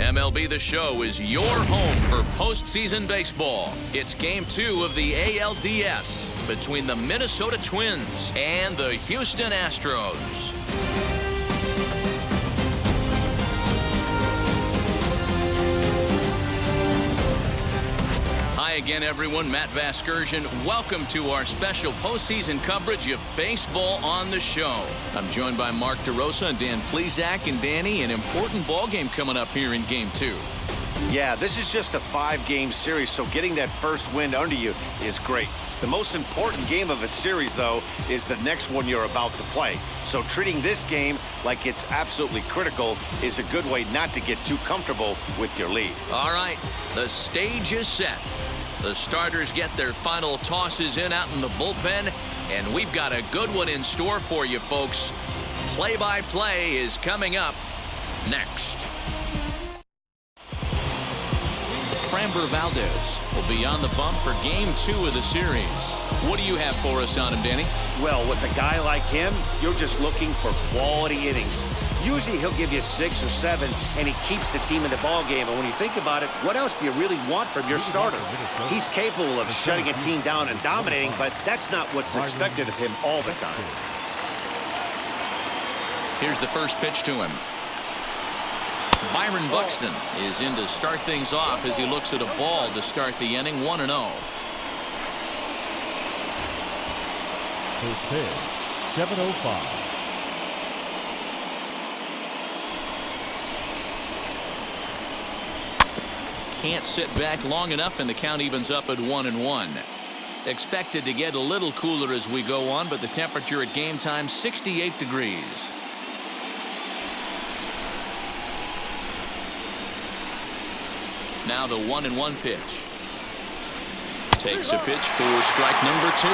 MLB The Show is your home for postseason baseball. It's Game 2 of the ALDS between the Minnesota Twins and the Houston Astros. Hi again, everyone. Matt Vasgersian. Welcome to our special postseason coverage of Baseball on the Show. I'm joined by Mark DeRosa and Dan Plesac. And Danny, an important ball game coming up here in Game 2. Yeah, this is just a 5-game series, so getting that first win under you is great. The most important game of a series, though, is the next one you're about to play. So treating this game like it's absolutely critical is a good way not to get too comfortable with your lead. All right, the stage is set. The starters get their final tosses in out in the bullpen, and we've got a good one in store for you, folks. Play-by-play is coming up next. Framber Valdez will be on the bump for Game 2 of the series. What do you have for us on him, Danny? Well, with a guy like him, you're just looking for quality innings. Usually he'll give you 6 or 7, and he keeps the team in the ball game. And when you think about it, what else do you really want from your starter? He's capable of shutting a team down and dominating, but that's not what's expected of him all the time. Here's the first pitch to him. Byron Buxton is in to start things off as he looks at a ball to start the inning. 1-0. First pitch, 7:05. Can't sit back long enough, and the count evens up at 1-1. Expected to get a little cooler as we go on, but the temperature at game time 68 degrees. Now the 1-1 pitch. Takes a pitch for strike number 2.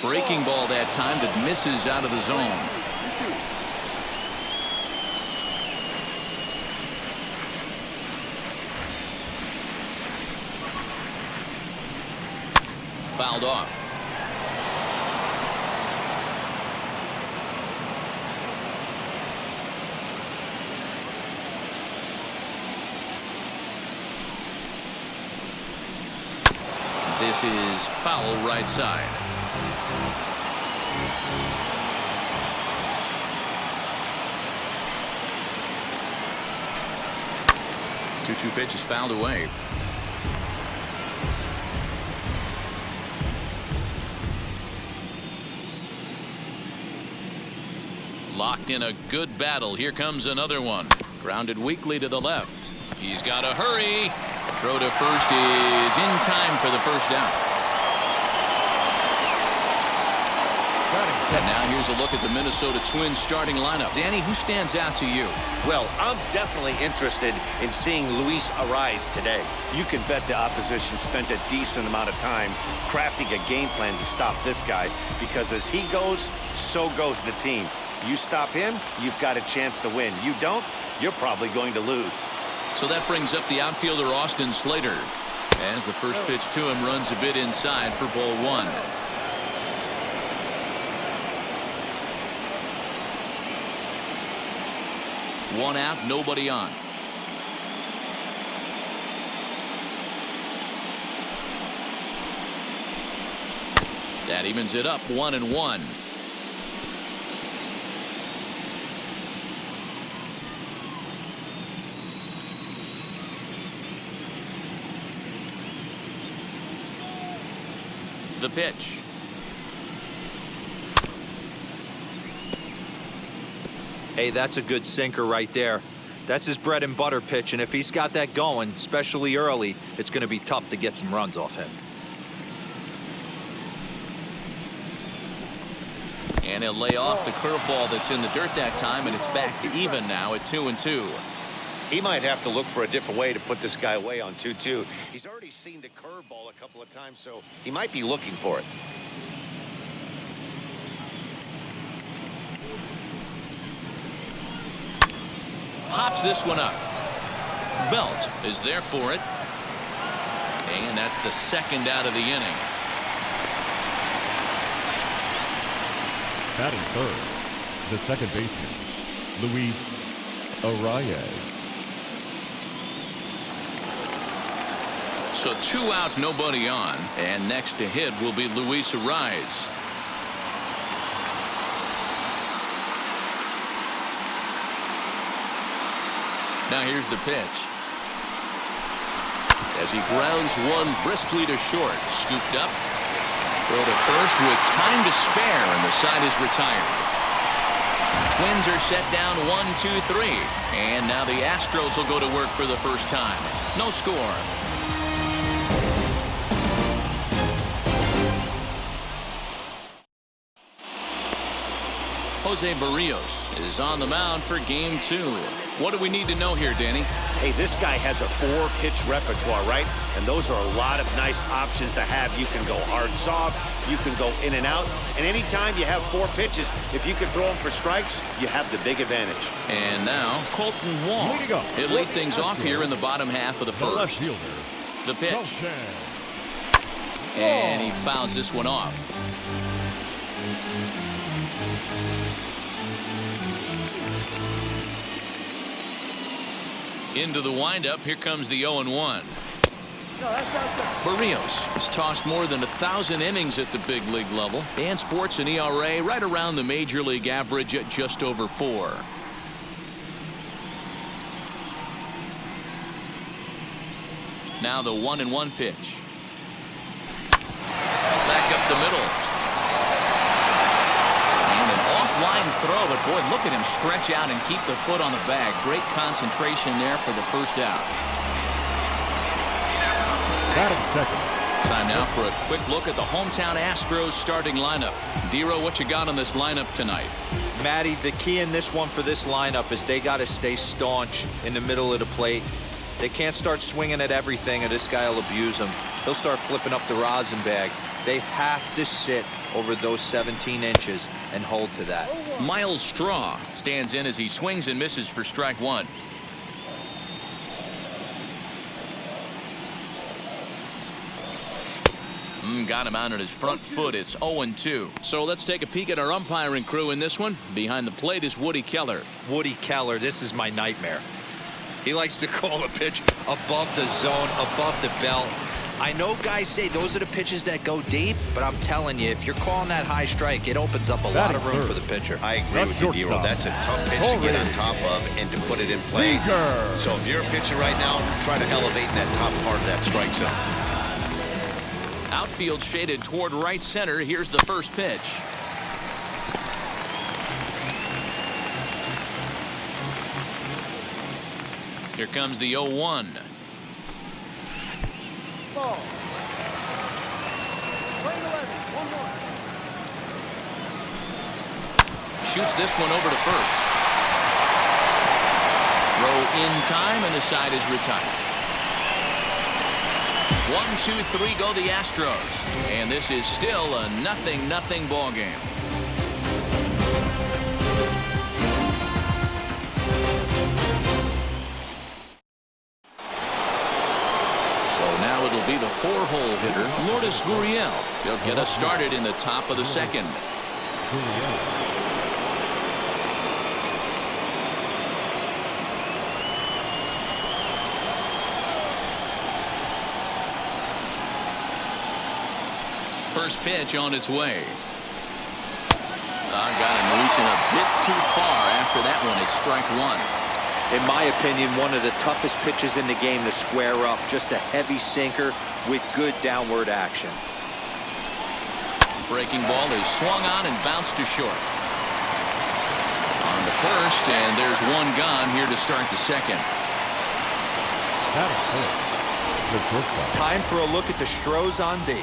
Breaking ball that time that misses out of the zone. Fouled off. This is foul right side. Two pitch is fouled away. Locked in a good battle. Here comes another one. Grounded weakly to the left. He's got to hurry. Throw to first is in time for the first down. And now here's a look at the Minnesota Twins starting lineup. Danny, who stands out to you? Well, I'm definitely interested in seeing Luis Arraez today. You can bet the opposition spent a decent amount of time crafting a game plan to stop this guy, because as he goes, so goes the team. You stop him, you've got a chance to win. You don't, you're probably going to lose. So that brings up the outfielder Austin Slater, as the first pitch to him runs a bit inside for ball 1. One out, nobody on. That evens it up, 1-1. The pitch. Hey, that's a good sinker right there. That's his bread and butter pitch, and if he's got that going, especially early, it's going to be tough to get some runs off him. And he'll lay off the curveball that's in the dirt that time, and it's back to even now at 2-2. He might have to look for a different way to put this guy away on 2-2. He's already seen the curveball a couple of times, so he might be looking for it. Pops this one up. Belt is there for it. And that's the second out of the inning. Batting third, the second baseman, Luis Arias. So 2 out, nobody on, and next to hit will be Luis Arias. Now here's the pitch. As he grounds one briskly to short, scooped up. Throw to first with time to spare, and the side is retired. Twins are set down 1-2-3, and now the Astros will go to work for the first time. No score. Jose Barrios is on the mound for game 2. What do we need to know here, Danny? Hey, this guy has a 4-pitch repertoire, right? And those are a lot of nice options to have. You can go hard soft, you can go in and out, and anytime you have 4 pitches, if you can throw them for strikes, you have the big advantage. And now Colton Wong. He'll lead things off here in the bottom half of the first. The pitch. And he fouls this one off. Into the windup, here comes the 0-1. Barrios has tossed more than 1,000 innings at the big league level and sports an ERA right around the major league average at just over 4. Now the 1-1 pitch. Back up the middle. And an offline throw, but boy, look at him stretch out and keep the foot on the bag. Great concentration there for the first out. Batting second. Time now for a quick look at the hometown Astros starting lineup. Dero, what you got on this lineup tonight? Matty, the key in this one for this lineup is they got to stay staunch in the middle of the plate. They can't start swinging at everything or this guy will abuse them. He'll start flipping up the rosin bag. They have to sit over those 17 inches and hold to that. Miles Straw stands in as he swings and misses for strike 1. Got him out on his front foot. It's 0-2. So let's take a peek at our umpiring crew in this one. Behind the plate is Woody Keller. Woody Keller, this is my nightmare. He likes to call a pitch above the zone, above the belt. I know guys say those are the pitches that go deep, but I'm telling you, if you're calling that high strike, it opens up a lot of room for the pitcher. I agree with you, Dero. That's a tough pitch to get on top of and to put it in play. So if you're a pitcher right now, try to elevate in that top part of that strike zone. Outfield shaded toward right center. Here's the first pitch. Here comes the 0-1. Ball. Shoots this one over to first. Throw in time, and the side is retired. 1-2-3 go the Astros, and this is still a 0-0 ball game. So now it'll be the 4-hole hitter, Lourdes Gurriel. He'll get us started in the top of the second. First pitch on its way. Got him reaching a bit too far after that one. It's strike 1. In my opinion, one of the toughest pitches in the game to square up. Just a heavy sinker with good downward action. Breaking ball is swung on and bounced to short. On the first, and there's one gone here to start the second. Time for a look at the Stros on D.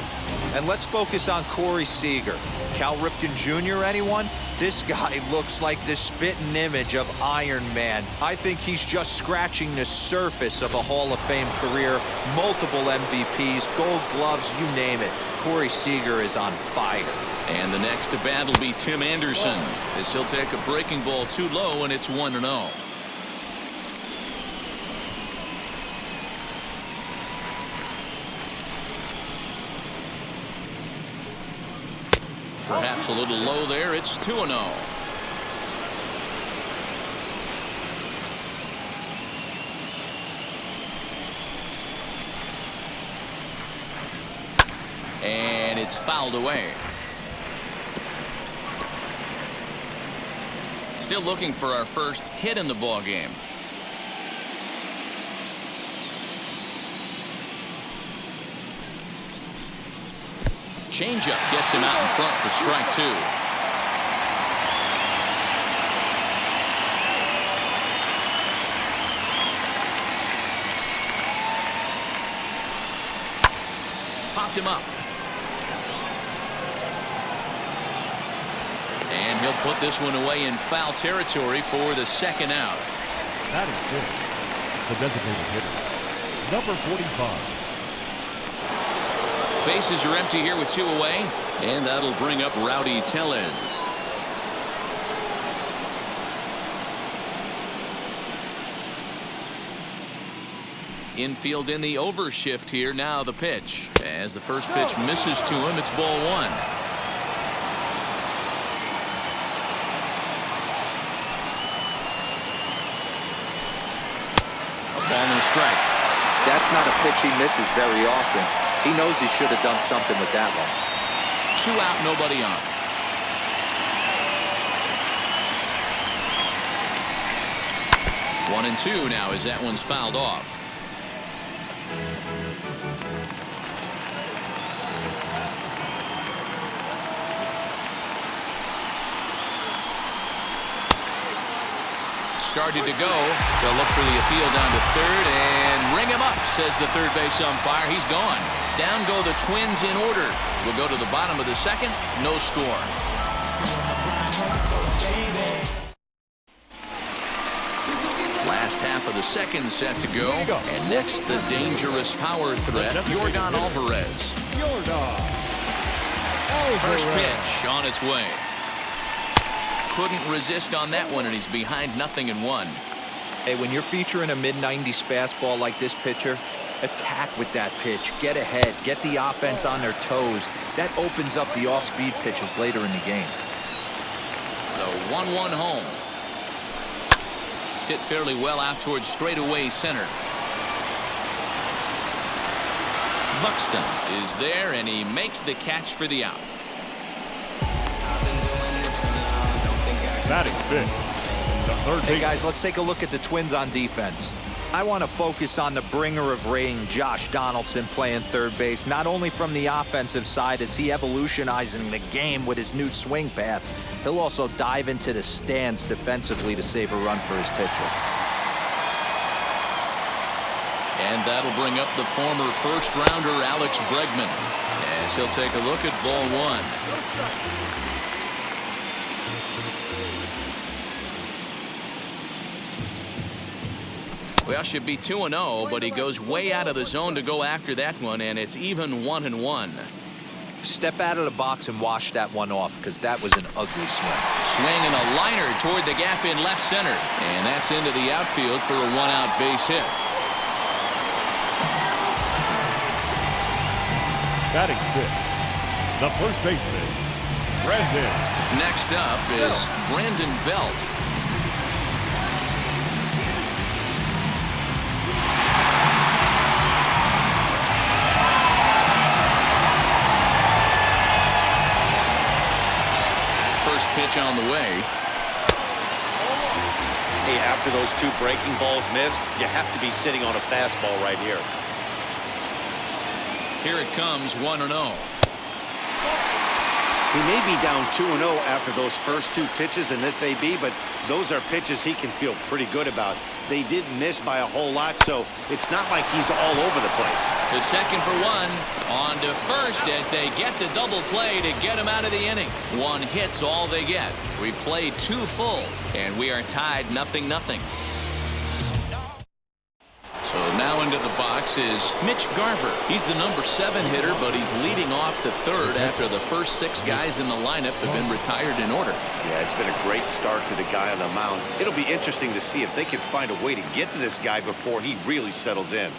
And let's focus on Corey Seager. Cal Ripken Jr., anyone? This guy looks like the spitting image of Iron Man. I think he's just scratching the surface of a Hall of Fame career. Multiple MVPs, Gold Gloves, you name it. Corey Seager is on fire. And the next to bat will be Tim Anderson, as he'll take a breaking ball too low, and it's 1-0. Perhaps a little low there. It's 2-0. And it's fouled away. Still looking for our first hit in the ball game. Changeup gets him out in front for strike 2. Popped him up. And he'll put this one away in foul territory for the second out. That is good. The designated hitter, number 45. Bases are empty here with 2 away, and that'll bring up Rowdy Tellez. Infield in the overshift here. Now the pitch. As the first pitch misses to him, it's ball 1. A ball and a strike. That's not a pitch he misses very often. He knows he should have done something with that one. 2 out, nobody on. One and 2 now as that one's fouled off. Started to go. They'll look for the appeal down to third and ring him up, says the third base umpire. He's gone. Down go the Twins in order. We'll go to the bottom of the second. No score. Last half of the second set to go. And next, the dangerous power threat, Yordan Alvarez. First pitch on its way. Couldn't resist on that one, and he's behind 0-1. Hey, when you're featuring a mid-90s fastball like this pitcher, attack with that pitch. Get ahead. Get the offense on their toes. That opens up the off-speed pitches later in the game. The 1-1 home. Hit fairly well out towards straightaway center. Buxton is there, and he makes the catch for the out. Batting fifth, the third Hey guys, let's take a look at the Twins on defense. I want to focus on the bringer of rain, Josh Donaldson, playing third base, not only from the offensive side as he evolutionizing the game with his new swing path, he'll also dive into the stands defensively to save a run for his pitcher. And that'll bring up the former first-rounder Alex Bregman as he'll take a look at ball 1. Well, should be 2-0, but he goes way out of the zone to go after that one, and it's even 1-1. Step out of the box and wash that one off, because that was an ugly swing. Swinging a liner toward the gap in left center, and that's into the outfield for a 1-out base hit. Batting sixth, the first baseman, Brandon. Next up is Brandon Belt. First pitch on the way. Hey, after those 2 breaking balls missed, you have to be sitting on a fastball right here. Here it comes, 1-0. He may be down 2-0 after those first 2 pitches in this AB, but those are pitches he can feel pretty good about. They didn't miss by a whole lot, so it's not like he's all over the place. The second for 1. On to first as they get the double play to get him out of the inning. 1 hit's all they get. We played 2 full, and we are tied 0-0. So now into the box is Mitch Garver. He's the number 7 hitter, but he's leading off to third after the first 6 guys in the lineup have been retired in order. Yeah, it's been a great start to the guy on the mound. It'll be interesting to see if they can find a way to get to this guy before he really settles in.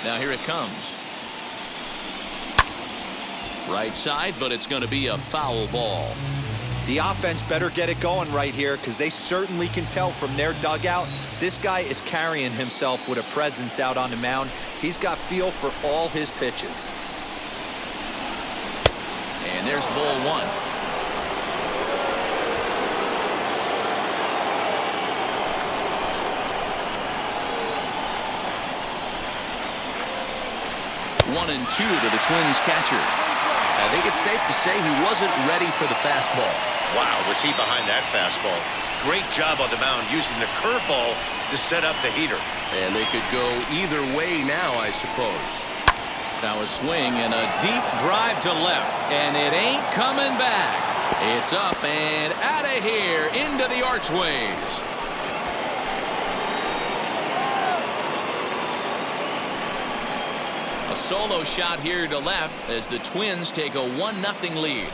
Now here it comes. Right side, but it's going to be a foul ball. The offense better get it going right here, because they certainly can tell from their dugout this guy is carrying himself with a presence out on the mound. He's got feel for all his pitches. And there's ball one. One and two to the Twins catcher. I think it's safe to say he wasn't ready for the fastball. Wow, was he behind that fastball. Great job on the mound using the curveball to set up the heater. And they could go either way now, I suppose. Now a swing and a deep drive to left, and it ain't coming back. It's up and out of here into the archways. A solo shot here to left as the Twins take a 1-0 lead.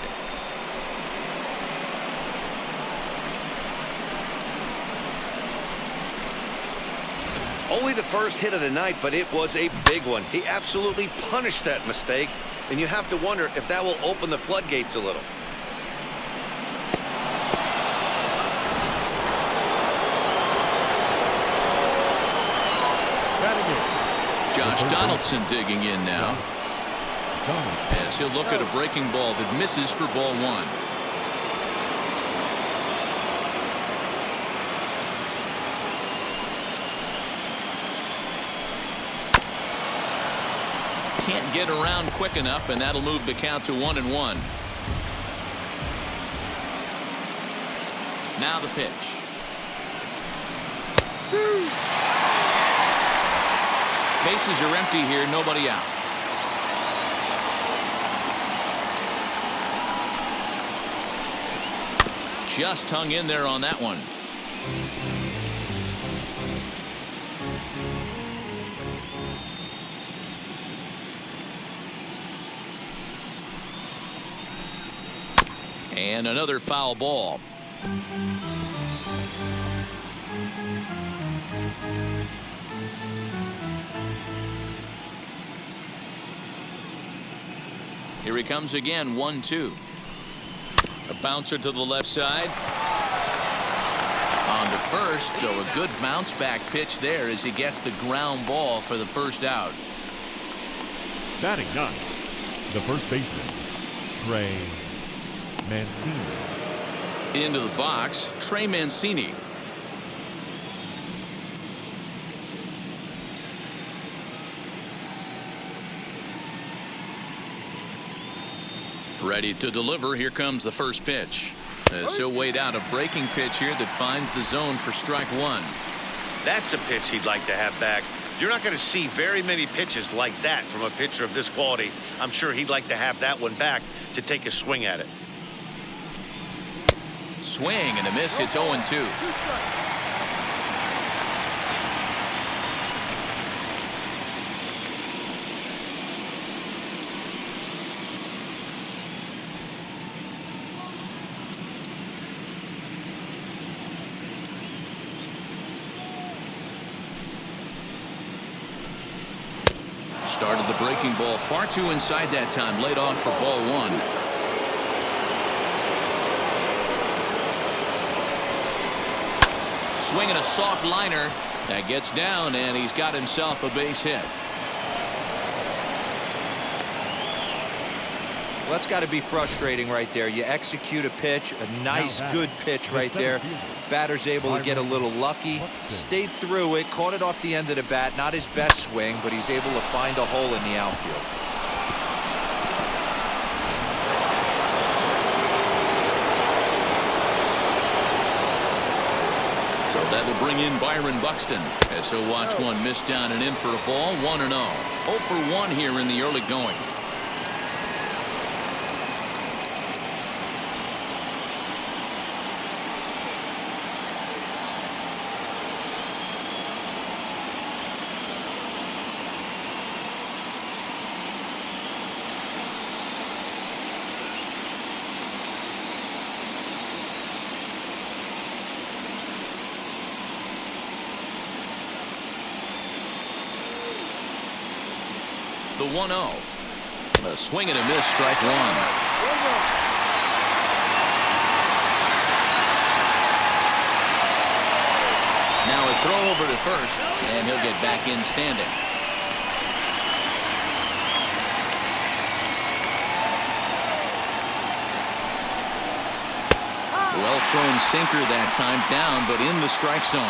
Only the first hit of the night, but it was a big one. He absolutely punished that mistake, and you have to wonder if that will open the floodgates a little. Josh Donaldson digging in now as he'll look at a breaking ball that misses for ball one. Can't get around quick enough, and that'll move the count to 1-1. Now the pitch. Bases are empty here, nobody out. Just hung in there on that one. And another foul ball. Here he comes again, 1-2. A bouncer to the left side. On to first, so a good bounce back pitch there as he gets the ground ball for the first out. Batting ninth, the first baseman, Trey Mancini. Into the box, Trey Mancini. Ready to deliver. Here comes the first pitch. As he'll wait out a breaking pitch here that finds the zone for strike one. That's a pitch he'd like to have back. You're not going to see very many pitches like that from a pitcher of this quality. I'm sure he'd like to have that one back to take a swing at it. Swing and a miss. It's 0-2. Started the breaking ball far too inside that time. Laid off for ball one. Swinging a soft liner that gets down, and he's got himself a base hit. Well, that's got to be frustrating right there. You execute a pitch, a nice, good pitch right there. Batter's able to get a little lucky, stayed through it, caught it off the end of the bat. Not his best swing, but he's able to find a hole in the outfield. So that'll bring in Byron Buxton as he'll watch one miss down and in for a ball. 1-0. 0 for 1 here in the early going. The 1-0. A swing and a miss, strike one. Now a throw over to first, and he'll get back in standing. Well thrown sinker that time, down, but in the strike zone.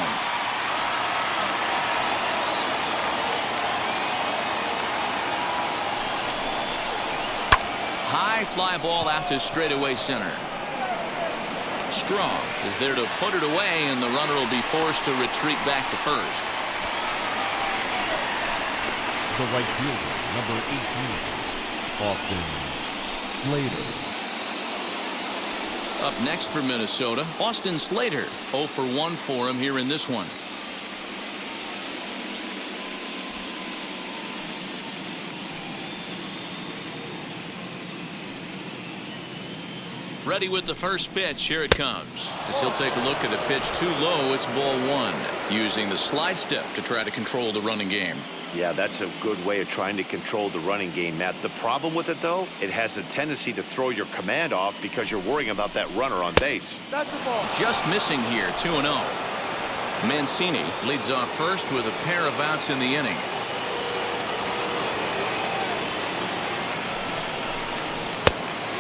High fly ball out to straightaway center. Strong is there to put it away, and the runner will be forced to retreat back to first. The right fielder, number 18, Austin Slater. Up next for Minnesota, Austin Slater. 0 for 1 for him here in this one. Ready with the first pitch. Here it comes. As he'll take a look at a pitch too low, it's ball one. Using the slide step to try to control the running game. Yeah, that's a good way of trying to control the running game, Matt. The problem with it, though, it has a tendency to throw your command off because you're worrying about that runner on base. That's a ball. Just missing here, 2-0. Mancini leads off first with a pair of outs in the inning.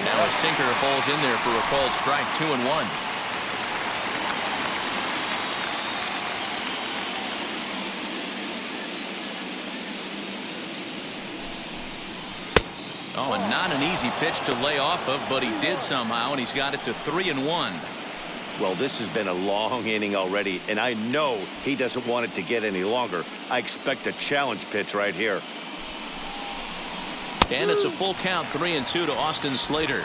Now a sinker falls in there for a called strike, 2-1. Oh, and not an easy pitch to lay off of, but he did somehow, and he's got it to 3-1. Well, this has been a long inning already, and I know he doesn't want it to get any longer. I expect a challenge pitch right here. And it's a full count, 3-2 to Austin Slater.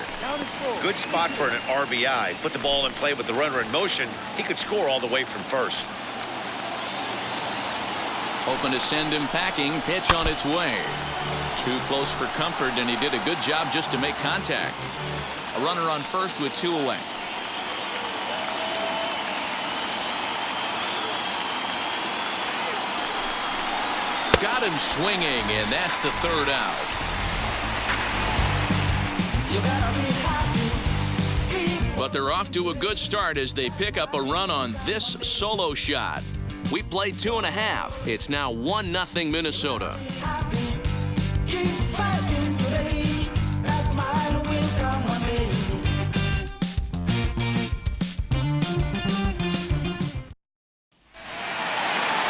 Good spot for an RBI. Put the ball in play with the runner in motion. He could score all the way from first. Hoping to send him packing. Pitch on its way. Too close for comfort, and he did a good job just to make contact. A runner on first with 2 away. Got him swinging, and that's the 3rd out. But they're off to a good start as they pick up a run on this solo shot. We played 2.5. It's now 1-0 Minnesota.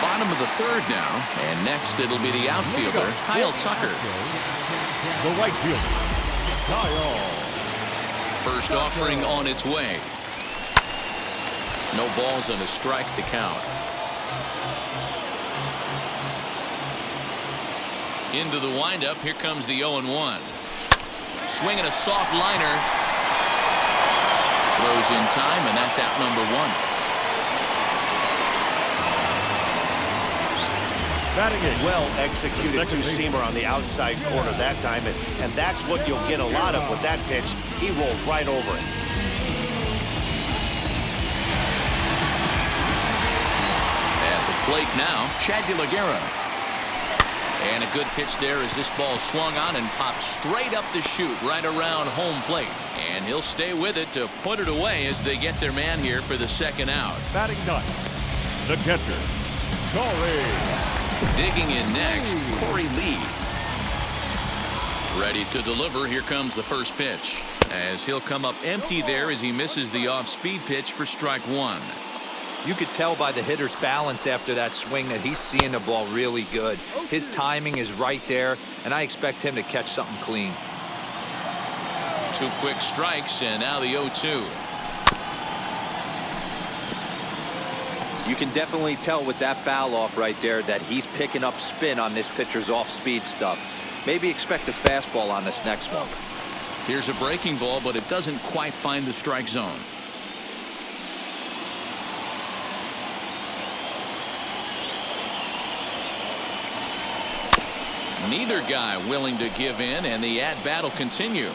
Bottom of the 3rd now, and next it'll be the outfielder, Kyle Tucker. The right fielder, Kyle. First offering on its way. No balls and a strike to count. Into the windup. Here comes the 0-1. Swinging a soft liner. Throws in time, and that's out number 1. Batting it. Well executed two-seamer on the outside corner that time, and that's what you'll get a lot of with that pitch. He rolled right over it. At the plate now, Chad De La Guerra. And a good pitch there as this ball swung on and popped straight up the chute right around home plate. And he'll stay with it to put it away as they get their man here for the 2nd out. Batting ninth, the catcher, Corey. Digging in next, Corey Lee. Ready to deliver. Here comes the first pitch. As he'll come up empty there as he misses the off-speed pitch for strike 1. You could tell by the hitter's balance after that swing that he's seeing the ball really good. His timing is right there, and I expect him to catch something clean. 2 quick strikes, and now the 0-2. You can definitely tell with that foul off right there that he's picking up spin on this pitcher's off-speed stuff. Maybe expect a fastball on this next one. Here's a breaking ball, but it doesn't quite find the strike zone. Neither guy willing to give in, and the at-bat will continue.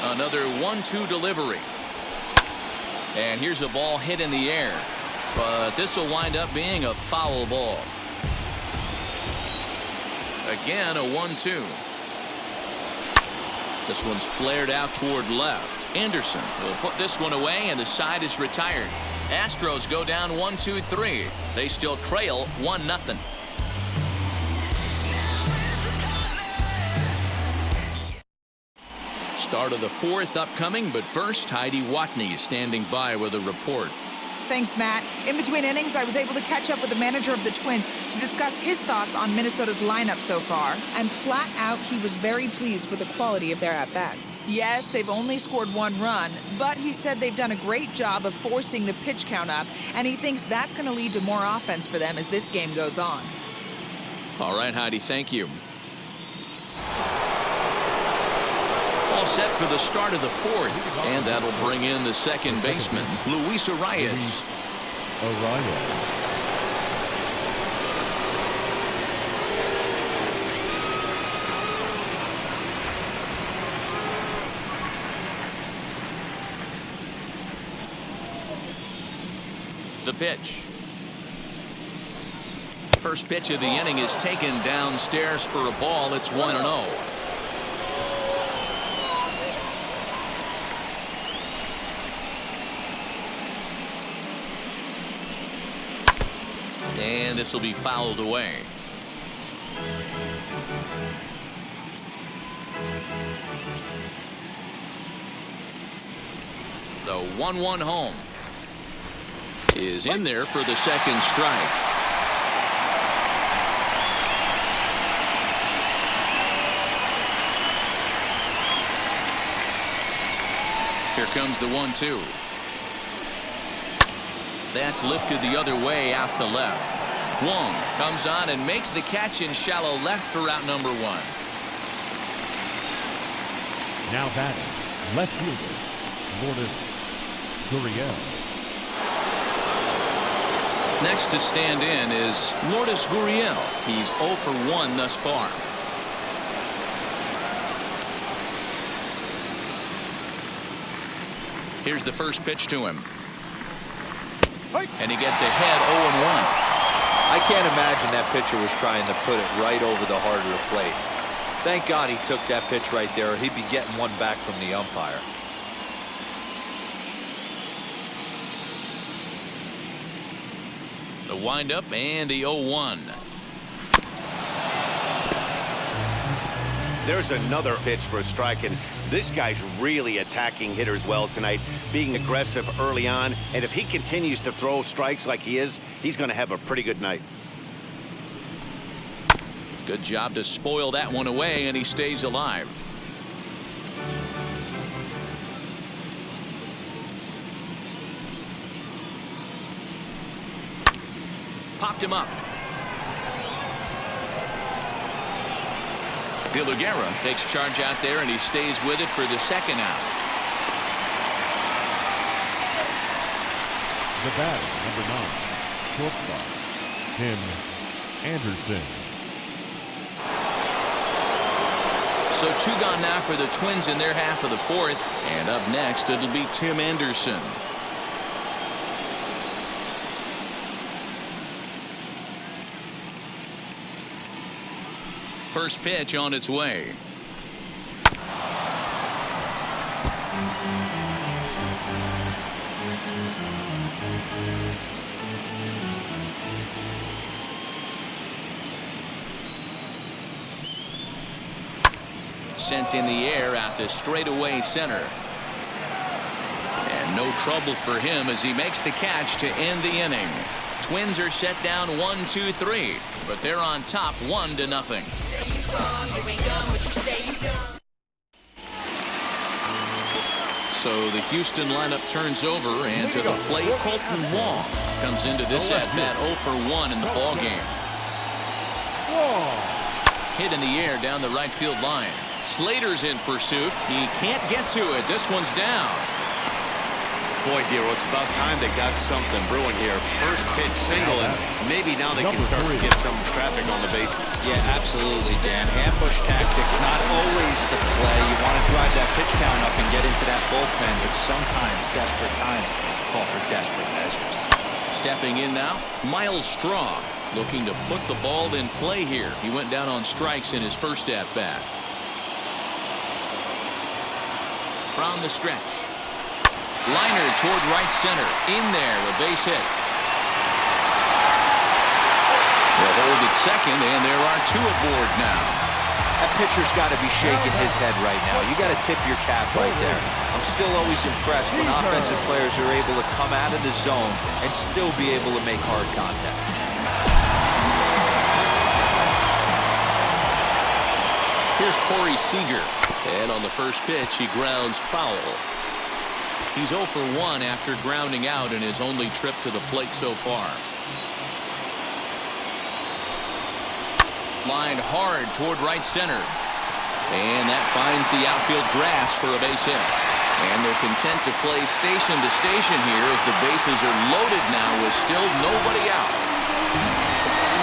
Another 1-2 delivery. And here's a ball hit in the air, but this will wind up being a foul ball. Again, a 1-2. This one's flared out toward left. Anderson will put this one away, and the side is retired. Astros go down 1-2-3. They still trail 1-0. Start of the fourth upcoming, but first, Heidi Watney is standing by with a report. Thanks, Matt. In between innings, I was able to catch up with the manager of the Twins to discuss his thoughts on Minnesota's lineup so far. And flat out, he was very pleased with the quality of their at-bats. Yes, they've only scored 1 run, but he said they've done a great job of forcing the pitch count up, and he thinks that's going to lead to more offense for them as this game goes on. All right, Heidi, thank you. All set for the start of the fourth, and that'll bring in the second baseman, Luis Arias. The pitch. First pitch of the inning is taken downstairs for a ball. It's 1-0. And this will be fouled away. The 1-1 home is in there for the second strike. Here comes the 1-2. That's lifted the other way out to left. Wong comes on and makes the catch in shallow left for out number 1. Now batting, left fielder, Lourdes Gurriel. Next to stand in is Lourdes Gurriel. He's 0 for 1 thus far. Here's the first pitch to him. And he gets ahead 0-1. I can't imagine that pitcher was trying to put it right over the heart of the plate. Thank God he took that pitch right there, or he'd be getting one back from the umpire. The windup and the 0-1. There's another pitch for a strike, and this guy's really attacking hitters well tonight, being aggressive early on, and if he continues to throw strikes like he is, he's going to have a pretty good night. Good job to spoil that one away, and he stays alive. Popped him up. De La Guerra takes charge out there, and he stays with it for the second out. The batter, number 9, shortstop, Tim Anderson. So 2 gone now for the Twins in their half of the fourth, and up next it'll be Tim Anderson. First pitch on its way. Sent in the air out to straightaway center. And no trouble for him as he makes the catch to end the inning. Twins are set down 1-2-3, but they're on top 1-0. So the Houston lineup turns over, and to the plate, Colton Wong comes into this at-bat 0 for 1 in the ballgame. Hit in the air down the right field line. Slater's in pursuit. He can't get to it. This one's down. Boy, Dero, it's about time they got something brewing here. First pitch single, and maybe now they can start to get some traffic on the bases. Yeah, absolutely, Dan. Ambush tactics, not always the play. You want to drive that pitch count up and get into that bullpen, but sometimes desperate times call for desperate measures. Stepping in now, Miles Straw. looking to put the ball in play here. He went down on strikes in his first at bat. From the stretch, liner toward right center, in there, a base hit. They'll hold at second, and there are two aboard now. That pitcher's got to be shaking his head right now. You got to tip your cap right there. I'm still always impressed when offensive players are able to come out of the zone and still be able to make hard contact. Here's Corey Seager, and on the first pitch, he grounds foul. He's 0 for 1 after grounding out in his only trip to the plate so far. Lined hard toward right center, and that finds the outfield grass for a base hit. And they're content to play station to station here as the bases are loaded now with still nobody out.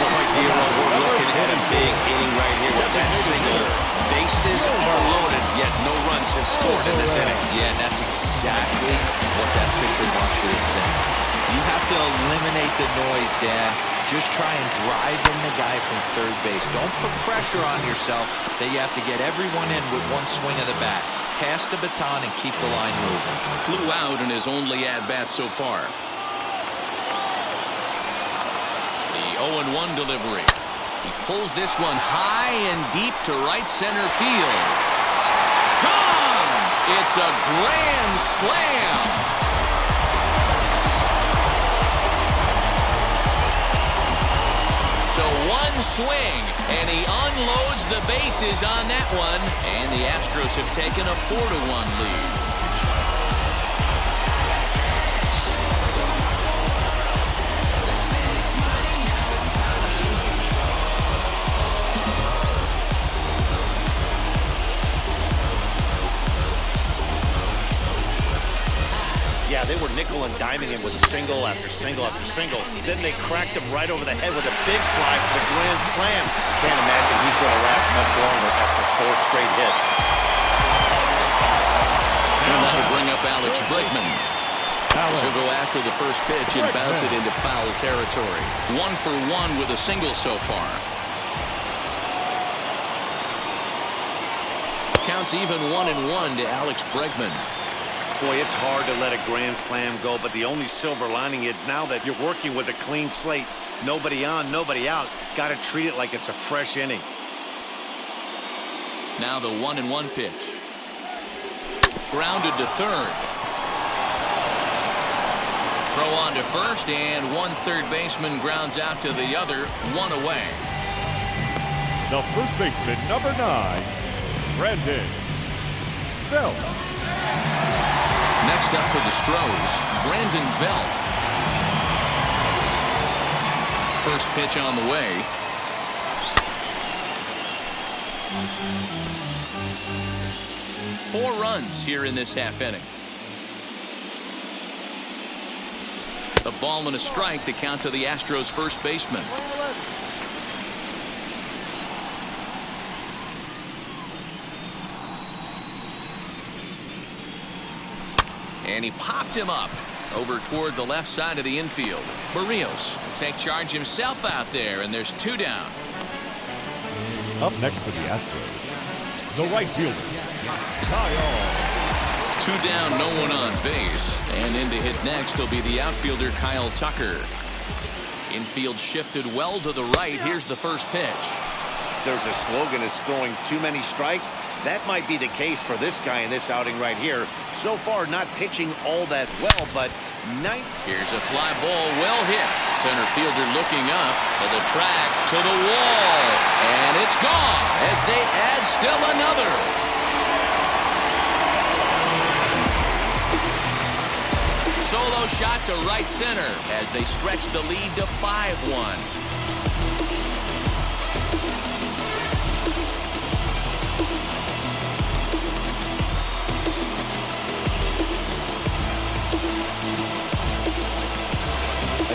Boy, Dero, we're looking at a big inning right here with that single. Bases are loaded, yet no runs have scored in this inning. Yeah, and that's exactly what that pitcher wants you to think. You have to eliminate the noise, Dan. Just try and drive in the guy from third base. Don't put pressure on yourself that you have to get everyone in with one swing of the bat. Pass the baton and keep the line moving. Flew out in his only at-bat so far. The 0-1 delivery. He pulls this one high and deep to right center field. Gone! It's a grand slam! So one swing, and he unloads the bases on that one, and the Astros have taken a 4-1 lead. Yeah, they were nickel and diming him with single after single after single. Then they cracked him right over the head with a big fly for the grand slam. Can't imagine he's going to last much longer after 4 straight hits. And that'll bring up Alex Bregman. He'll go after the first pitch and bounce it into foul territory. 1 for 1 with a single so far. Counts even 1-1 to Alex Bregman. Boy, it's hard to let a grand slam go, but the only silver lining is now that you're working with a clean slate, nobody on, nobody out, got to treat it like it's a fresh inning. Now the 1-1 pitch. Grounded to third. Throw on to first, and one third baseman grounds out to the other, 1 away. The first baseman, number 9, Brandon Belt. Next up for the Stros, Brandon Belt. First pitch on the way. Four runs here in this half inning. A ball and a strike, the count to the Astros first baseman. And he popped him up over toward the left side of the infield. Barrios will take charge himself out there, and there's 2 down. Up next for the Astros, the right fielder, Kyle. 2 down, no one on base. And in to hit next will be the outfielder Kyle Tucker. Infield shifted well to the right. Here's the first pitch. There's a slogan is throwing too many strikes. That might be the case for this guy in this outing right here. So far, not pitching all that well, but Here's a fly ball, well hit. Center fielder looking up to the track, to the wall, and it's gone as they add still another. Solo shot to right center as they stretch the lead to 5-1.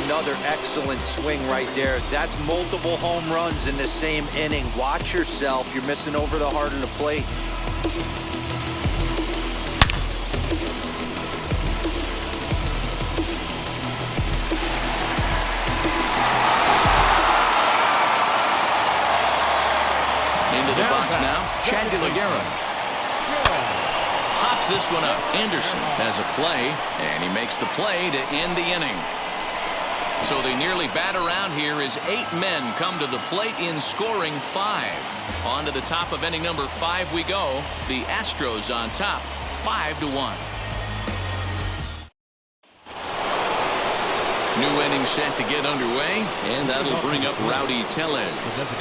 Another excellent swing right there. That's multiple home runs in the same inning. Watch yourself. You're missing over the heart of the plate. Into the box now, Chandler. Hops this one up. Anderson has a play, and he makes the play to end the inning. So they nearly bat around here as 8 men come to the plate in scoring 5. On to the top of inning number 5 we go. The Astros on top, 5-1. New inning set to get underway, and that'll bring up Rowdy Tellez.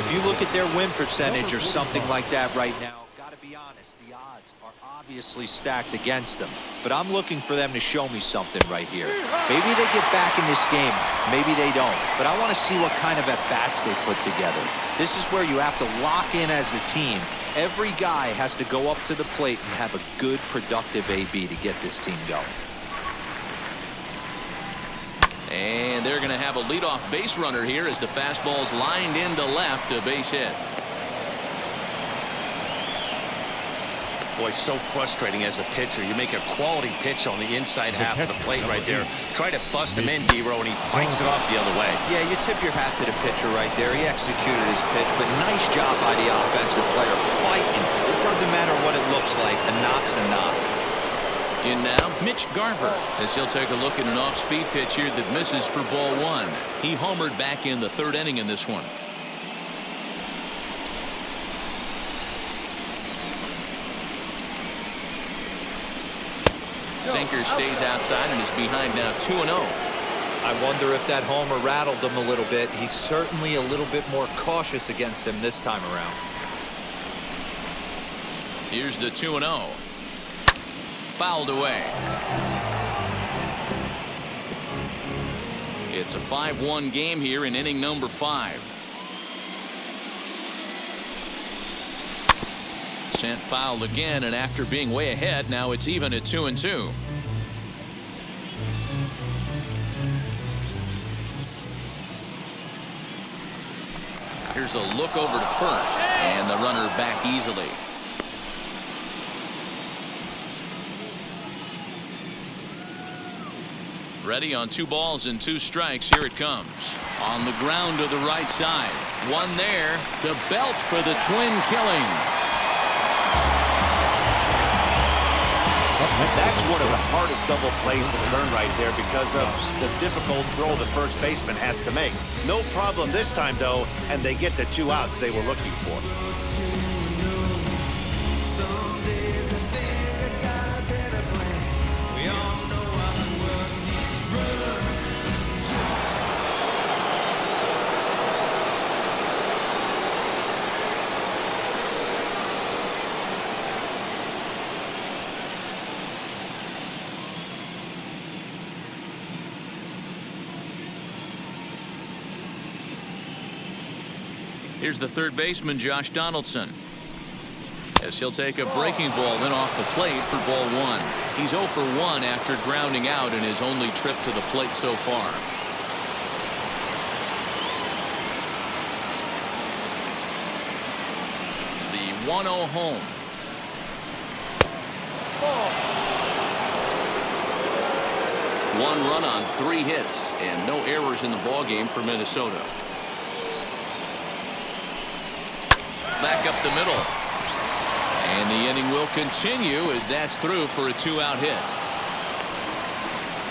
If you look at their win percentage or something like that right now, got to be honest, the odds are obviously stacked against them. But I'm looking for them to show me something right here. Maybe they get back in this game, maybe they don't. But I want to see what kind of at-bats they put together. This is where you have to lock in as a team. Every guy has to go up to the plate and have a good, productive AB to get this team going. And they're going to have a leadoff base runner here as the fastball's lined into left, a base hit. Boy, so frustrating as a pitcher. You make a quality pitch on the inside half of the plate right there. Try to bust him in, D-Row, and he fights it off the other way. Yeah, you tip your hat to the pitcher right there. He executed his pitch, but nice job by the offensive player fighting. It doesn't matter what it looks like. A knock's a knock. In now, Mitch Garver, as he'll take a look at an off-speed pitch here that misses for ball 1. He homered back in the 3rd inning in this one. Sinker stays outside and is behind now 2-0. I wonder if that homer rattled him a little bit. He's certainly a little bit more cautious against him this time around. Here's the 2-0. Fouled away. It's a 5-1 game here in inning number 5. Sent foul again, and after being way ahead, now it's even at 2-2. Here's a look over to first, and the runner back easily. Ready on 2 balls and 2 strikes. Here it comes. On the ground to the right side. One there to belt for the twin killing. That's one of the hardest double plays to turn right there because of the difficult throw the first baseman has to make. No problem this time, though, and they get the 2 outs they were looking for. Here's the 3rd baseman, Josh Donaldson, as he'll take a breaking ball in off the plate for ball 1. He's 0 for 1 after grounding out in his only trip to the plate so far. The 1-0 home. One run on 3 hits and no errors in the ballgame for Minnesota. Back up the middle. And the inning will continue as that's through for a 2-out hit.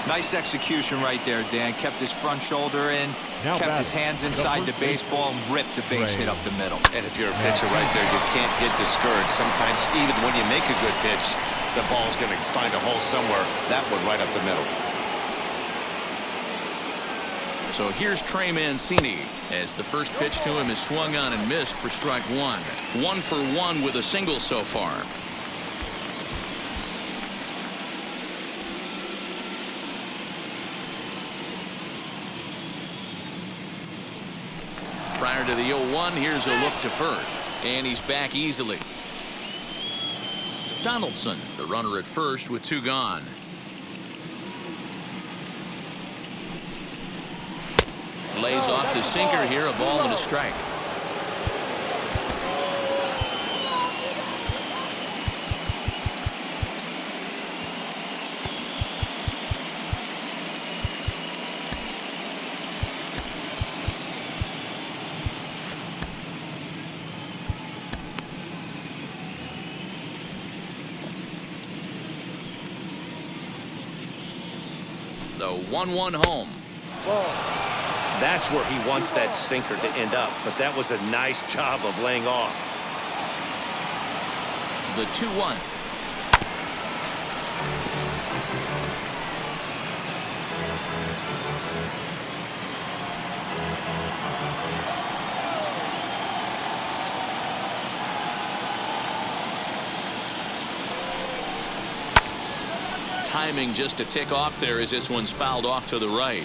Nice execution right there, Dan. Kept his front shoulder in, kept his hands inside the baseball, and ripped the base hit up the middle. And if you're a pitcher right there, you can't get discouraged. Sometimes even when you make a good pitch, the ball's going to find a hole somewhere. That one right up the middle. So here's Trey Mancini as the first pitch to him is swung on and missed for strike 1. 1 for 1 with a single so far. Prior to the 0-1, here's a look to first, and he's back easily. Donaldson, the runner at first with 2 gone. Lays off the sinker here, a ball and a strike. The 1-1 home. That's where he wants that sinker to end up, but that was a nice job of laying off. The 2-1. Timing just to tick off there as this one's fouled off to the right.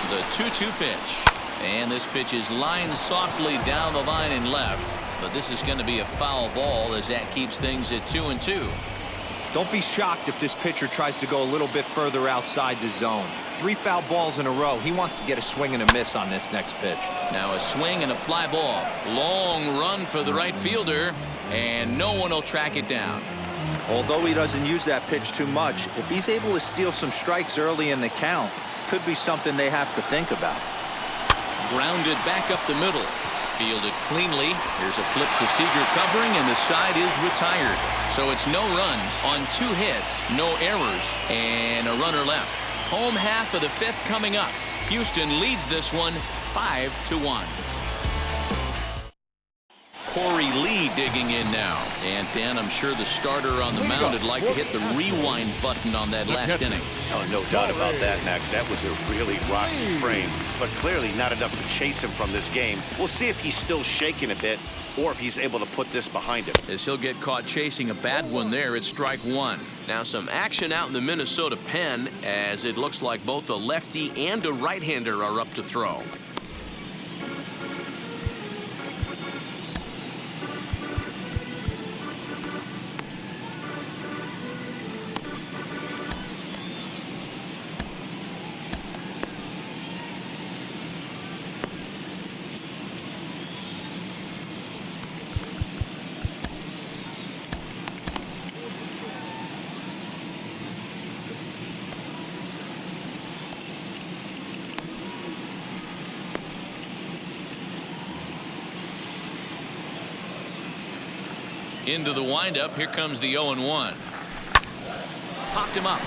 The 2-2 pitch. And this pitch is lined softly down the line and left. But this is going to be a foul ball as that keeps things at 2-2. Don't be shocked if this pitcher tries to go a little bit further outside the zone. 3 foul balls in a row. He wants to get a swing and a miss on this next pitch. Now a swing and a fly ball. Long run for the right fielder, and no one will track it down. Although he doesn't use that pitch too much, if he's able to steal some strikes early in the count, could be something they have to think about. Grounded back up the middle. Fielded cleanly. Here's a flip to Seager covering, and the side is retired. So it's no runs on 2 hits, no errors, and a runner left. Home half of the 5th coming up. Houston leads this one 5-1. Corey Lee digging in now. And Dan, I'm sure the starter on the mound would like to hit the rewind button on that last inning. Oh, no doubt about that, Mac. That was a really rocky frame, but clearly not enough to chase him from this game. We'll see if he's still shaking a bit or if he's able to put this behind him. As he'll get caught chasing a bad one there at strike 1. Now some action out in the Minnesota pen as it looks like both a lefty and a right-hander are up to throw. Into the windup. Here comes the 0-1. Popped him up.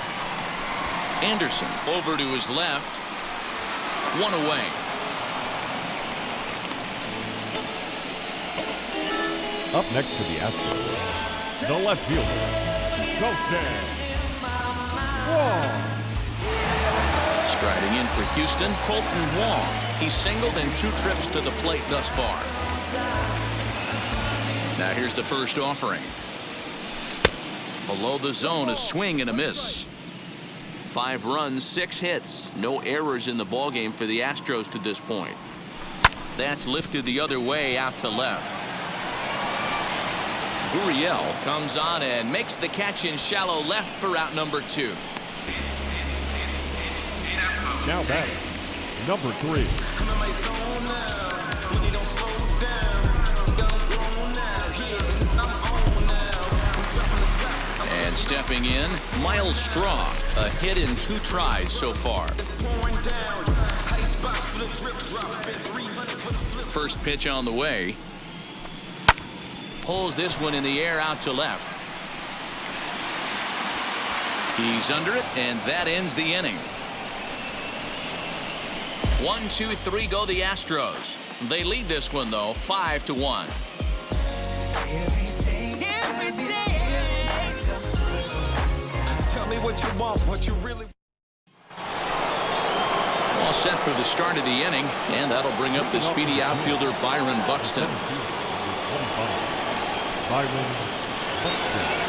Anderson over to his left. 1 away. Up next for the Astros, the left fielder, Joseph Wong. Striding in for Houston, Colton Wong. He's singled in 2 trips to the plate thus far. Now here's the first offering. Below the zone, a swing and a miss. 5 runs, 6 hits. No errors in the ballgame for the Astros to this point. That's lifted the other way out to left. Gurriel comes on and makes the catch in shallow left for out number 2. Now batting, number 3. And stepping in, Miles Straw, a hit in 2 tries so far. First pitch on the way. Pulls this one in the air out to left. He's under it, and that ends the inning. 1, 2, 3 go the Astros. They lead this one, though, 5-1. What you want, what you really. All set for the start of the inning, and that'll bring up the speedy outfielder Byron Buxton. Byron Buxton.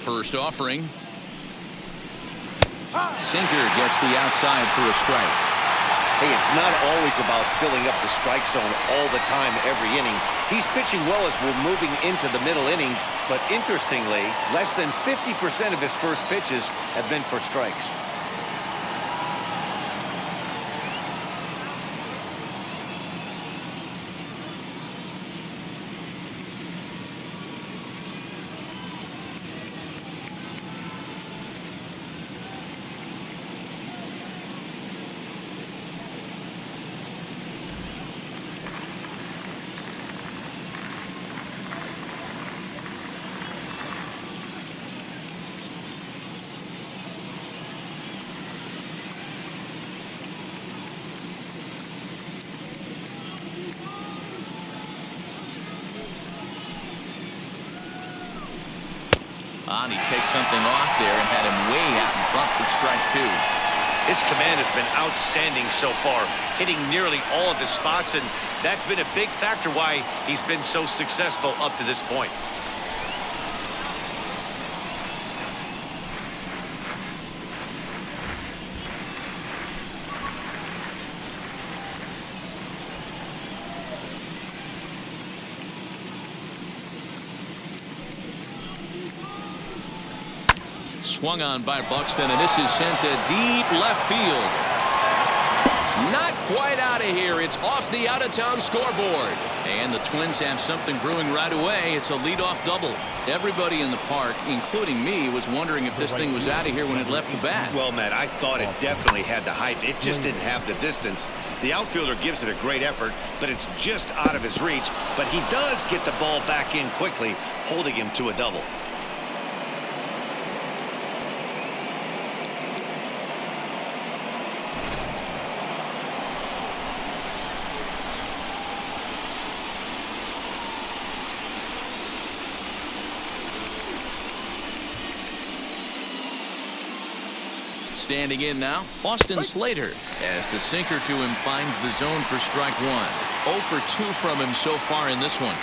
First offering. Sinker gets the outside for a strike. Hey, it's not always about filling up the strike zone all the time every inning. He's pitching well as we're moving into the middle innings, but interestingly, less than 50% of his first pitches have been for strikes. And he takes something off there and had him way out in front for strike 2. His command has been outstanding so far, hitting nearly all of his spots, and that's been a big factor why he's been so successful up to this point. Swung on by Buxton, and this is sent to deep left field. Not quite out of here. It's off the out-of-town scoreboard. And the Twins have something brewing right away. It's a leadoff double. Everybody in the park, including me, was wondering if this thing was out of here when it left the bat. Well, Matt, I thought it definitely had the height. It just didn't have the distance. The outfielder gives it a great effort, but it's just out of his reach. But he does get the ball back in quickly, holding him to a double. Standing in now, Austin Slater, as the sinker to him finds the zone for strike 1. 0 for 2 from him so far in this one.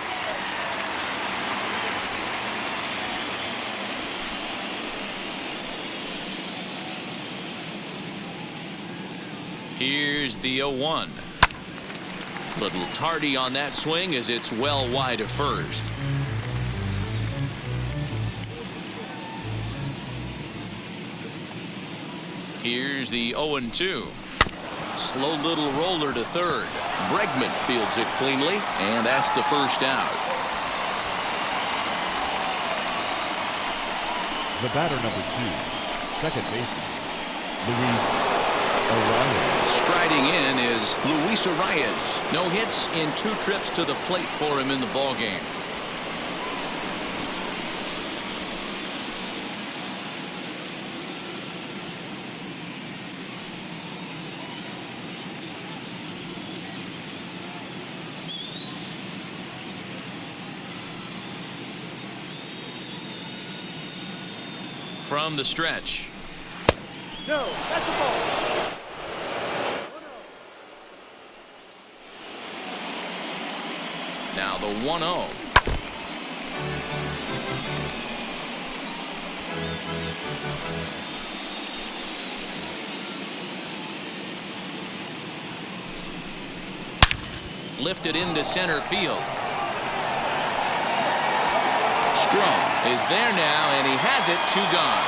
Here's the 0-1. Little tardy on that swing as it's well wide of first. Here's the 0-2. Slow little roller to third. Bregman fields it cleanly, and that's the first out. The batter number 2, second baseman, Luis Arias. Striding in is Luis Arias. No hits in 2 trips to the plate for him in the ballgame. From the stretch. No, that's a ball. Now the 1-0. Lifted into center field. Strong is there now, and he has it. 2 gone.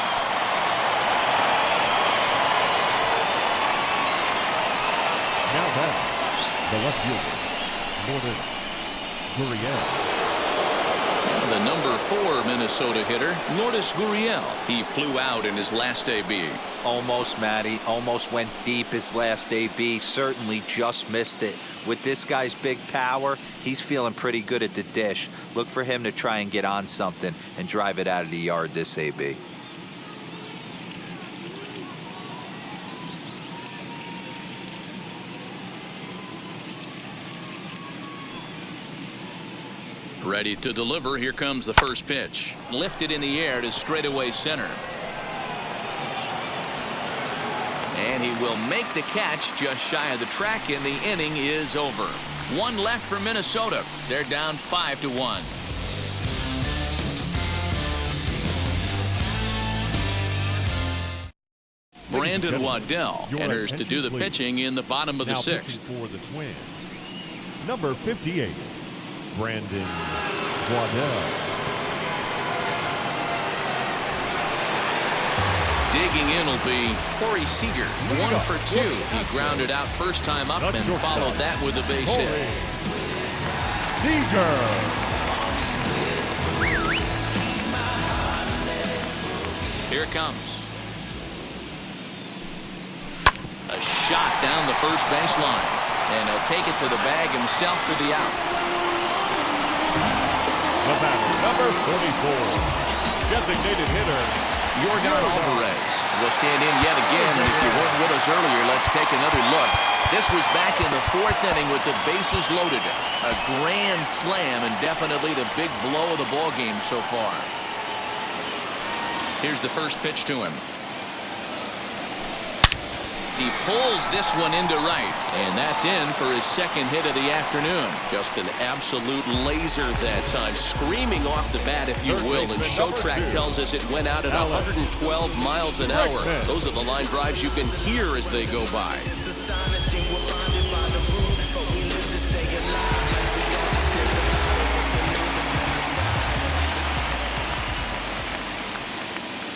Now back, the left fielder, Gurriel. The number 4 Minnesota hitter, Lourdes Gurriel. He flew out in his last AB. Almost, Matty. Almost went deep his last AB. Certainly just missed it. With this guy's big power, he's feeling pretty good at the dish. Look for him to try and get on something and drive it out of the yard this AB. Ready to deliver. Here comes the first pitch. Lifted in the air to straightaway center. And he will make the catch just shy of the track, and the inning is over. 1 left for Minnesota. They're down 5-1. Brandon Waddell enters to do the pitching in the bottom of the 6th. For the Twins, number 58, Brandon Waddell. Digging in will be Corey Seager. 1 for 2. He grounded out first time up and followed that with a base hit. Seager. Here it comes. A shot down the first baseline. And he'll take it to the bag himself for the out. The batter, number 44, designated hitter, Yordan Alvarez will stand in yet again, and if you weren't with us earlier, let's take another look. This was back in the 4th inning with the bases loaded. A grand slam, and definitely the big blow of the ball game so far. Here's the first pitch to him. He pulls this one into right, and that's in for his second hit of the afternoon. Just an absolute laser that time, screaming off the bat, if you will. And ShowTrack tells us it went out at 112 miles an hour. Those are the line drives you can hear as they go by.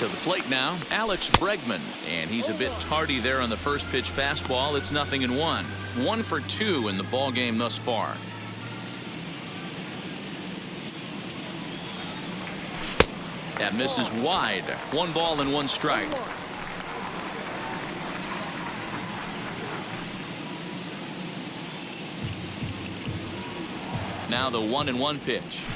To the plate now, Alex Bregman, and he's a bit tardy there on the first pitch fastball. It's 0-1. 1 for 2 in the ball game thus far. That misses wide. 1 ball and 1 strike. Now the 1-1 pitch.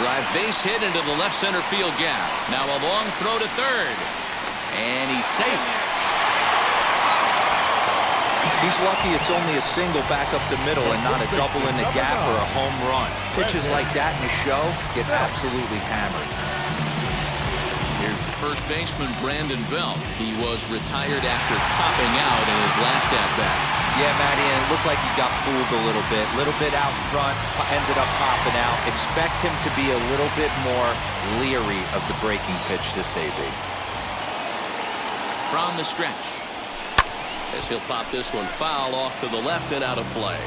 Drive base hit into the left center field gap. Now a long throw to third. And he's safe. He's lucky it's only a single back up the middle and not a double in the gap or a home run. Pitches like that in the show get absolutely hammered. Here's the first baseman, Brandon Belt. He was retired after popping out in his last at-bat. Yeah, Matty, and it looked like he got fooled a little bit out front, ended up popping out. Expect him to be a little bit more leery of the breaking pitch this AB. From the stretch, as he'll pop this one foul off to the left and out of play.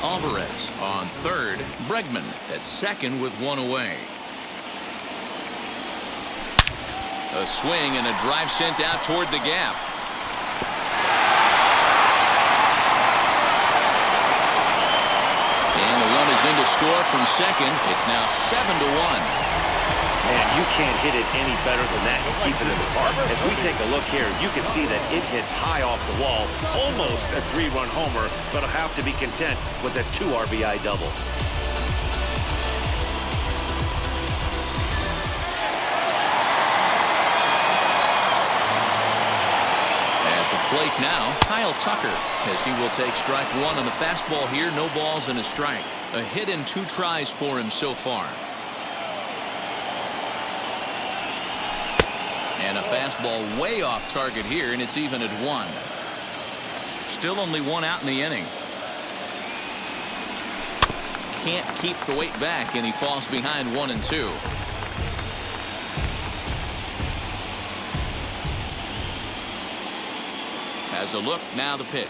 Alvarez on third, Bregman at second with 1 away. A swing and a drive sent out toward the gap. In to score from second. It's now 7-1. Man, you can't hit it any better than that and keep it in the park. As we take a look here, you can see that it hits high off the wall, almost a 3-run homer, but will have to be content with a 2 RBI double. Plate now, Kyle Tucker, as he will take strike 1 on the fastball here. No balls and a strike. A hit in 2 tries for him so far. And a fastball way off target here, and it's even at 1. Still only 1 out in the inning. Can't keep the weight back, and he falls behind 1-2. Has a look, now the pitch.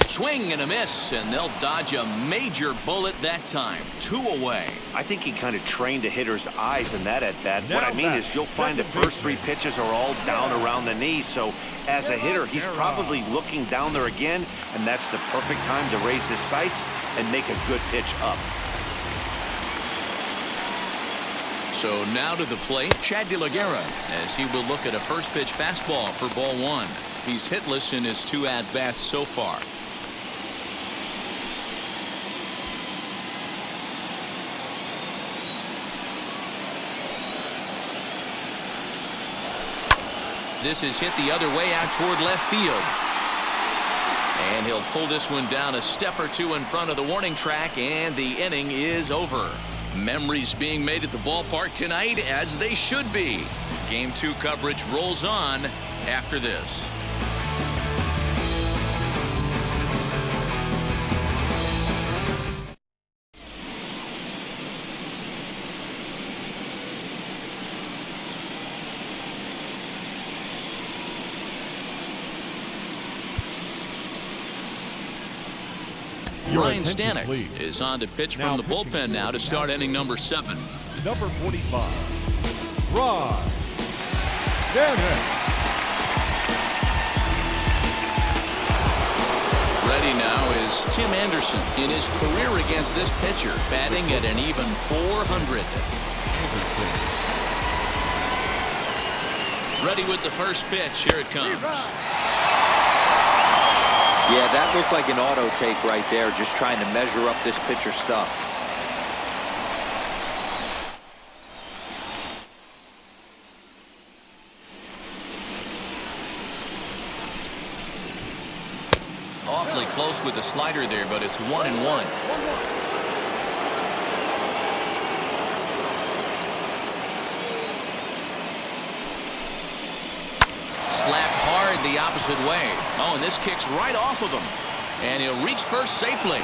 Swing and a miss, and they'll dodge a major bullet that time. 2 away. I think he kind of trained the hitter's eyes in that at-bat. What I mean is you'll find the first 3 pitches are all down around the knee, so as a hitter, he's probably looking down there again, and that's the perfect time to raise his sights and make a good pitch up. So now to the plate, Chad De La Guerra, as he will look at a first pitch fastball for ball 1. He's hitless in his 2 at-bats so far. This is hit the other way out toward left field. And he'll pull this one down a step or 2 in front of the warning track, and the inning is over. Memories being made at the ballpark tonight, as they should be. Game 2 coverage rolls on after this. Ryan Stanek is on to pitch from the bullpen now to start inning number 7. Number 45, Ryan Stanek. Ready now is Tim Anderson in his career against this pitcher, batting at an even .400. Ready with the first pitch. Here it comes. Yeah, that looked like an auto take right there, just trying to measure up this pitcher's stuff. awfully close with the slider there, but it's 1-1. Slapped hard the opposite way. Oh, and this kicks right off of him. And he'll reach first safely.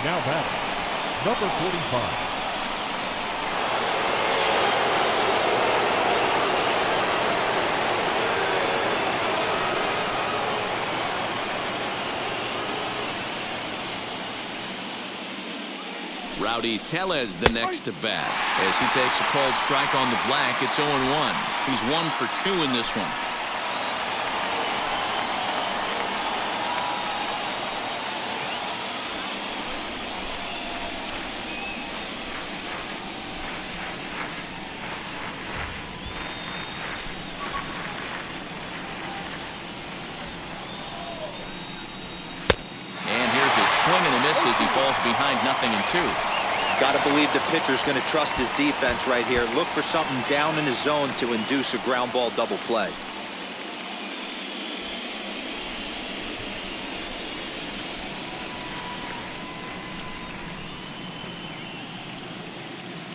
Now batting, number 45. Rowdy Tellez the next to bat. As he takes a cold strike on the black, it's 0-1. He's 1 for 2 in this one. And here's a swing and a miss as he falls behind 0-2. Got to believe the pitcher's going to trust his defense right here. Look for something down in his zone to induce a ground ball double play.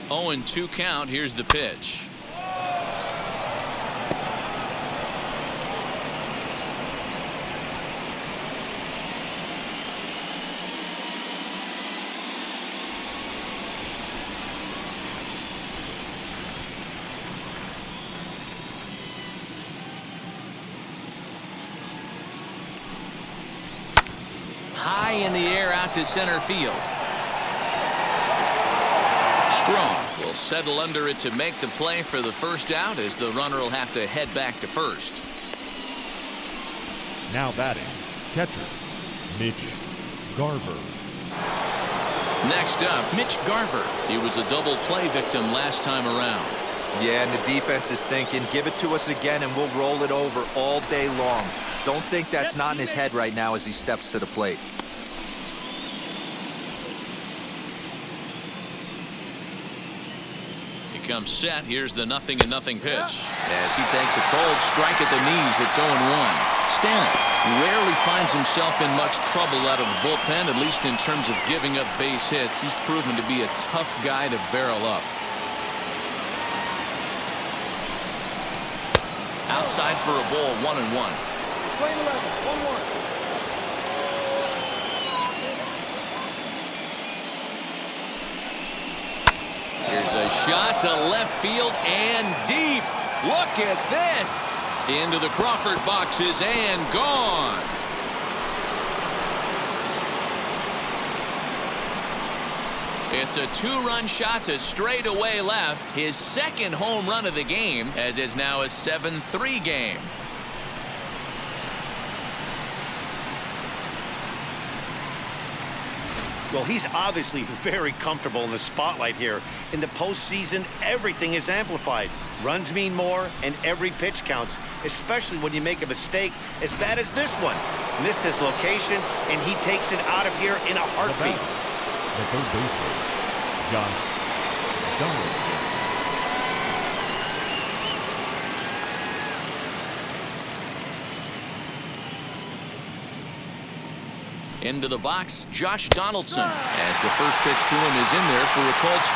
Oh, and 2 count. Here's the pitch. High in the air out to center field. Strong will settle under it to make the play for the first out, as the runner will have to head back to first. Now batting, catcher, Mitch Garver. Next up, Mitch Garver. He was a double play victim last time around. Yeah, and the defense is thinking, give it to us again and we'll roll it over all day long. Don't think that's not in his head right now as he steps to the plate. He comes set. Here's the 0-0 pitch. As he takes a cold strike at the knees, it's 0-1. Stanton rarely finds himself in much trouble out of the bullpen, at least in terms of giving up base hits. He's proven to be a tough guy to barrel up. Outside for a ball, 1-1. Plane 11, 1-1. Here's a shot to left field and deep. Look at this. Into the Crawford boxes and gone. It's a 2-run shot to straightaway left. His second home run of the game, as it's now a 7-3 game. Well, he's obviously very comfortable in the spotlight here. In the postseason, everything is amplified. Runs mean more, and every pitch counts, especially when you make a mistake as bad as this one. Missed his location, and he takes it out of here in a heartbeat. The third baseman, Josh Donaldson. Into the box, Josh Donaldson, as the first pitch to him is in there for a cold strike.